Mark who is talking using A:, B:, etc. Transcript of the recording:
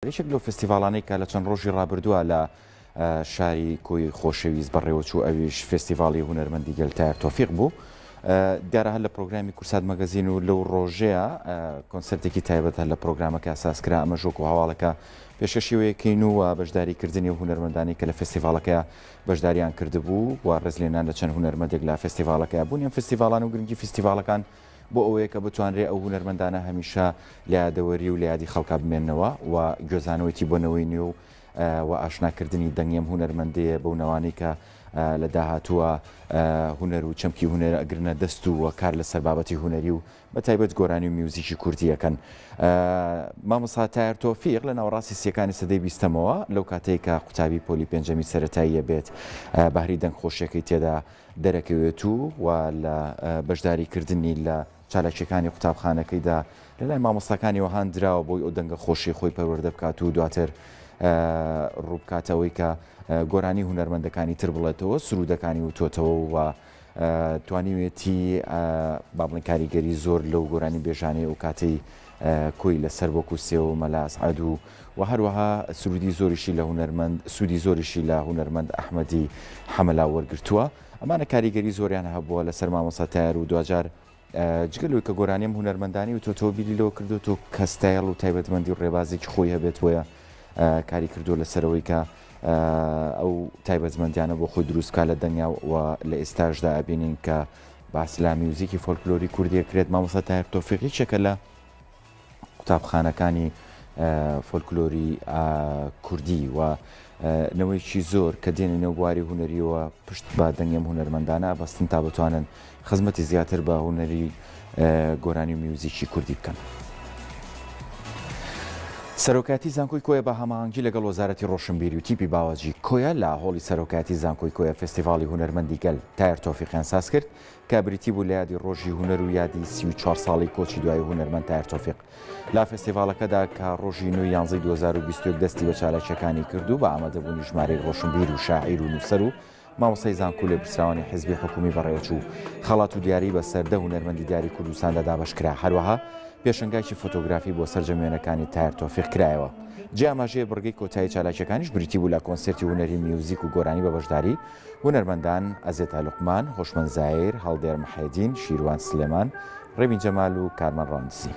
A: یەکێک لەو فستیڤالانەی کە لە چەند ڕۆژی ڕابردووە لە شاری کۆی خۆشەویست بەڕێوەچوو ئەویش فستیڤاڵی هونەرمەندی گەلتایر تۆفیق بوو. دیارە هەر لە پرۆگرامی کورسات مەگەزین و لەو ڕۆژەیە کۆنسەرتێکی تایبەت هەر لە پرۆگرامەکە ئاساسکرا ئەمە ژۆک و هەواڵەکە پێشکەشیوەیەکەین و بەشداریکردنی و هونەرمەندانی کە لە فستیڤالەکە بەشداریان کردبوو و ڕێزلێنان لە چەند هونەرمەندێک لە فستیڤالەکە بوونیان فستیڤالان و گرنگی فستیڤالەکان بۆ ئەوەیە کە بتوانرێ ئەو هونەرمەندانە هەمیشە لە یادەوەری و لە یادی خەڵکا بمێننەوە و گوێزانەوەیەتی بۆنەوەی نوێ و ئاشناکردنی دەنگێم هونەرمەندەیە بەو نەوانەی کە لە داهاتووە هونەر و چەمکی هونەر ئەگرنە دەست و کار لەسەر بابەتی هونەری و بە تایبەت گۆرانی و میوزیکی کوردیەکەن. مامۆستا تایر تۆفیق لە ناوەڕاستی سیەکانی سەدەی بیستەمەوە لەو کاتەی کە قوتابی پۆلی پێنجەمی سەرەتاییە بێت بەهری دەنگ خۆشیەکەی تێدا دەرەکەوێت و لە بەشداریکردنی لە چالاکیەکانی قوتابخانەکەیدا لەلای مامۆستاکانیەوە هاندراوە بۆی ئەو دەنگە خۆشی خۆی پەروەردە بکات و دواتر ڕووبکاتەوەی کە گۆرانی هونەرمەندەکانی تر بڵێتەوە سرودەکانی وتۆتەوە و توانیوێتی با بڵێن کاریگەری زۆر لەو گۆرانی بێژانەی و کاتەی کۆی لەسەر بۆ کوسێ و مەلا ئەسعەد و هەروەها سرودی زۆریشی لە هونەرمەند سوودی زۆریشی لە هونەرمەند ئەحمەدی حەمەلا وەرگرتووە. ئەمانە کاریگەری زۆریان هەبووە لەسەر مامۆستا تایر و دوجار جگەلەوەی کە گۆرانیم هونەرمەندانی و تۆ بیری لەوە کردوێت و کەستایل و تایبەتمەندی و ڕێبازێکی خۆی هەبێت وەیە کاری کردو لەسەرەوەی کە ئەو تایبەتمەندیانە بۆ خۆی دروستکە لە دەنیا و لە ئێستاشدا ئەبینین کە باس لە میوزیکی فۆلکلۆری کوردی کرێت. مامۆستا تایر تۆفیقی چێکە لە قوتابخانەکانی فۆلکلۆری کوردی و نەوەیکی زۆر کە دێنێنە بواری هونەریەوە پشت بە دەنگێم هونەرمەندانە بەستن تا بتوانن خزمەتی زیاتر بە هونەری گۆرانی و میوزیکی کوردی بکەن. سەرۆکاتی زانکۆی کۆیە بە هەماهەنگی لەگەڵ وەزارەتی ڕۆشنبیری و تیپی باوەجی کۆیە لە هۆڵی سەرۆکاتی زانکۆی کۆیە فستیڤاڵی هونەرمەندی گەل تایر تۆفیقیان ساز کرد کە بریتی بوو لە یادی ڕۆژی هونەر و یادی 34 ساڵی کۆچی دوای هونەرمەند تایر تۆفیق. لا فستیڤالەکەدا کە ڕۆژی نوێی 2021 دەستی بە چالاکیەکانی کرد و بە ئامادەبوونی ژمارەی ڕۆشنبیر و شاعیر و نووسەر و مامۆستای زانکۆ لە برساوانی حیزبی حکومی بەڕێوەچوو خەڵات و دیاری بە سەردە هونەرمەندی دیاری کوردستاندا دابەشکرا. هەروەها پێشنگایکی فۆتۆگرافی بۆ سەرجەمێنەکانی تایر تۆفیق کرایەوە. جیاماژەیە بڕگەی کۆتایی چالاکیەکانیش بریتی بوو لە کۆنسرتی هونەری میوزیک و گۆرانی بە بەشداری هونەرمەندان ئەزێتا لوقمان، خۆشمەند زایر، هەڵدێر محەدین، شیروان سلێمان، ڕێبین جەمال و کارمەن ڕەونسی.